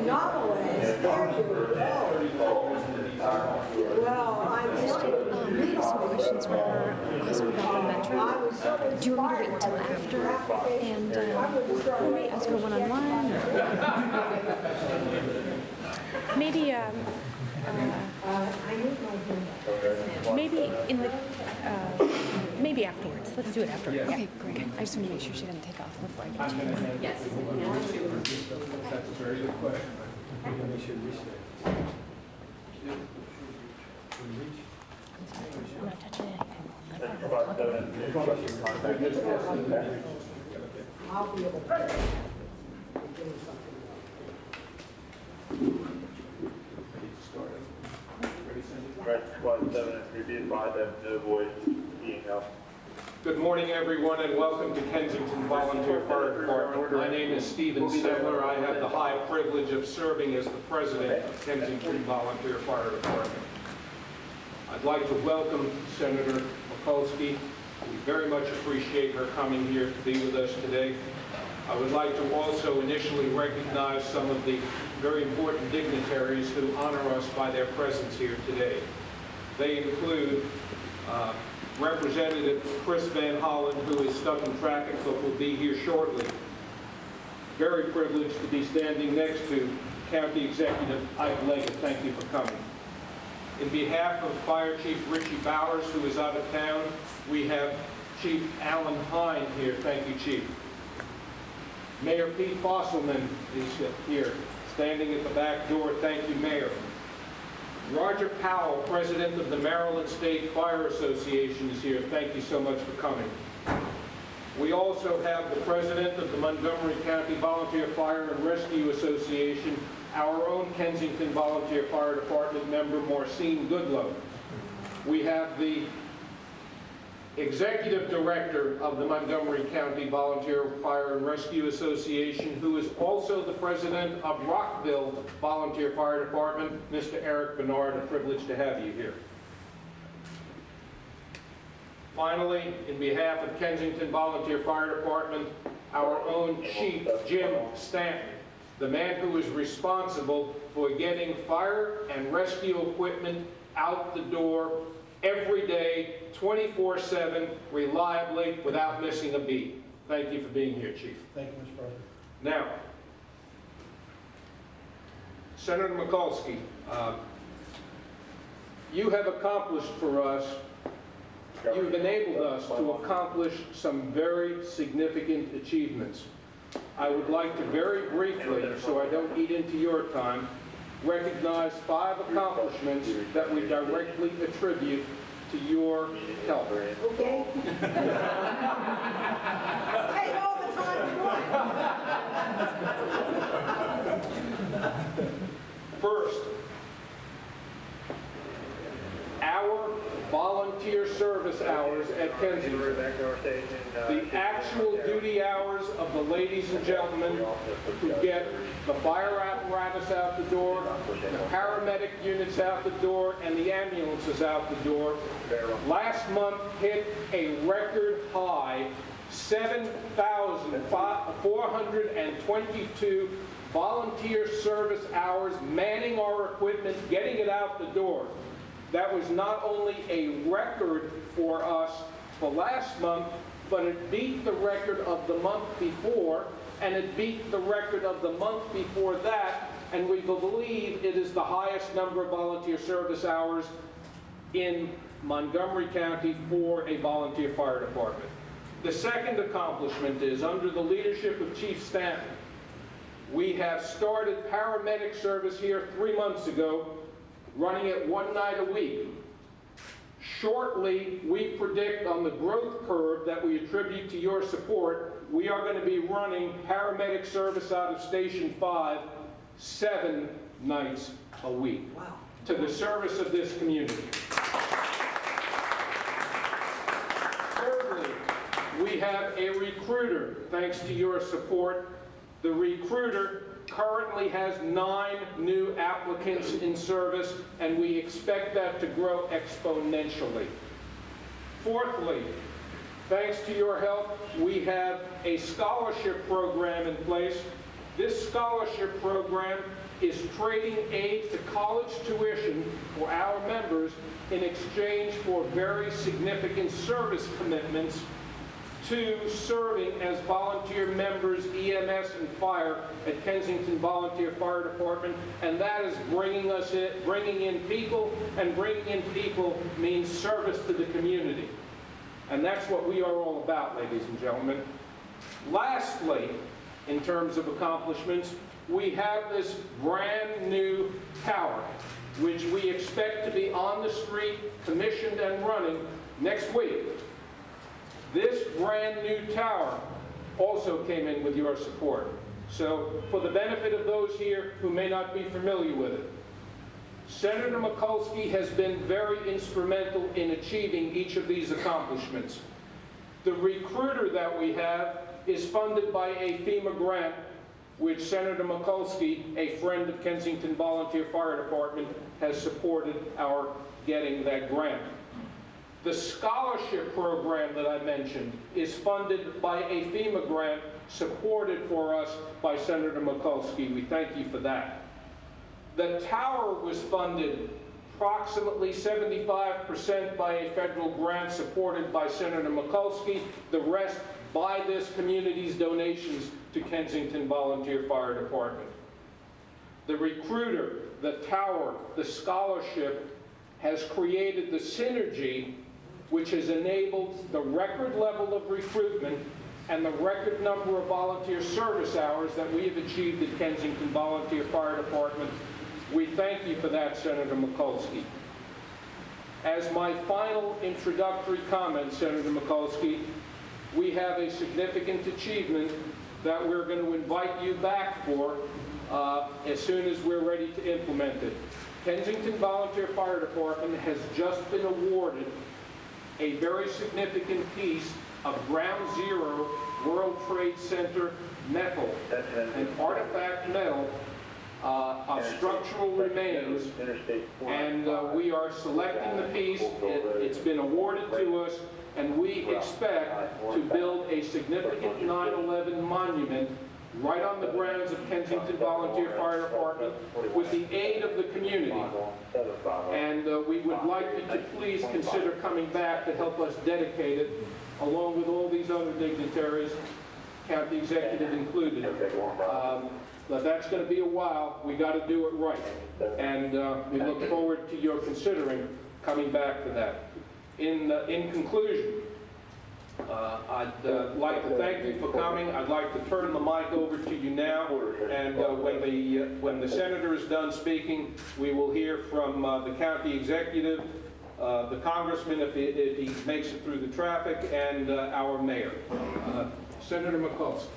novelist. There you go. Well, I I have some questions for her also about the metro. Do you want me to wait until after? And maybe ask her one-on-one? Maybe, maybe in the, maybe afterwards. Let's do it afterwards. Okay, great. I just want to make sure she doesn't take off before I get to her. Yes. That's a very good question. I'm not touching anything. I'll be able to. Right, squad 7 and 3, be advised that no voice being held. Good morning, everyone, and welcome to Kensington Volunteer Fire Department. My name is Stephen Stemler. I have the high privilege of serving as the president of Kensington Volunteer Fire Department. I'd like to welcome Senator Mikulski. We very much appreciate her coming here to be with us today. I would like to also initially recognize some of the very important dignitaries who honor us by their presence here today. They include Representative Chris Van Hollen, who is stuck in traffic but will be here shortly. Very privileged to be standing next to County Executive Ike Leggett. Thank you for coming. In behalf of Fire Chief Richie Bowers, who is out of town, we have Chief Alan Hine here. Thank you, Chief. Mayor Pete Fosselman is here, standing at the back door. Thank you, Mayor. Roger Powell, President of the Maryland State Fire Association, is here. Thank you so much for coming. We also have the President of the Montgomery County Volunteer Fire and Rescue Association, our own Kensington Volunteer Fire Department member, Marcine Goodlow. We have the Executive Director of the Montgomery County Volunteer Fire and Rescue Association, who is also the President of Rockville Volunteer Fire Department, Mr. Eric Bernard. A privilege to have you here. Finally, in behalf of Kensington Volunteer Fire Department, our own Chief Jim Stanton, the man who is responsible for getting fire and rescue equipment out the door every day, 24/7, reliably, without missing a beat. Thank you for being here, Chief. Thank you, Mr. President. Now, Senator Mikulski, you have accomplished for us, you've enabled us to accomplish some very significant achievements. I would like to very briefly, so I don't eat into your time, recognize 5 accomplishments that we directly attribute to your help. Okay? Take all the time you want. First, our volunteer service hours at Kensington, the actual duty hours of the ladies and gentlemen who get the fire apparatus out the door, the paramedic units out the door, and the ambulances out the door, last month hit a record high 7,422 volunteer service hours manning our equipment, getting it out the door. That was not only a record for us for last month, but it beat the record of the month before, and it beat the record of the month before that, and we believe it is the highest number of volunteer service hours in Montgomery County for a volunteer fire department. The second accomplishment is, under the leadership of Chief Stanton, we have started paramedic service here 3 months ago, running it 1 night a week. Shortly, we predict on the growth curve that we attribute to your support, we are going to be running paramedic service out of Station 5 7 nights a week. Wow. To the service of this community. Thirdly, we have a recruiter, thanks to your support. The recruiter currently has 9 new applicants in service, and we expect that to grow exponentially. Fourthly, thanks to your help, we have a scholarship program in place. This scholarship program is trading aid to college tuition for our members in exchange for very significant service commitments to serving as volunteer members, EMS and fire at Kensington Volunteer Fire Department, and that is bringing in people, and bringing in people means service to the community. And that's what we are all about, ladies and gentlemen. Lastly, in terms of accomplishments, we have this brand new tower, which we expect to be on the street, commissioned and running next week. This brand new tower also came in with your support. So for the benefit of those here who may not be familiar with it, Senator Mikulski has been very instrumental in achieving each of these accomplishments. The recruiter that we have is funded by a FEMA grant, which Senator Mikulski, a friend of Kensington Volunteer Fire Department, has supported our getting that grant. The scholarship program that I mentioned is funded by a FEMA grant supported for us by Senator Mikulski. We thank you for that. The tower was funded approximately 75% by a federal grant supported by Senator Mikulski, the rest by this community's donations to Kensington Volunteer Fire Department. The recruiter, the tower, the scholarship has created the synergy which has enabled the record level of recruitment and the record number of volunteer service hours that we have achieved at Kensington Volunteer Fire Department. We thank you for that, Senator Mikulski. As my final introductory comment, Senator Mikulski, we have a significant achievement that we're going to invite you back for as soon as we're ready to implement it. Kensington Volunteer Fire Department has just been awarded a very significant piece of Ground Zero World Trade Center metal, an artifact metal of structural remains, and we are selecting the piece. It's been awarded to us, and we expect to build a significant 9/11 monument right on the grounds of Kensington Volunteer Fire Department with the aid of the community. And we would like you to please consider coming back to help us dedicate it, along with all these other dignitaries, county executive included. But that's going to be a while. We got to do it right. And we look forward to your considering coming back for that. In conclusion, I'd like to thank you for coming. I'd like to turn the mic over to you now, and when the senator is done speaking, we will hear from the county executive, the congressman if he makes it through the traffic, and our mayor. Senator Mikulski.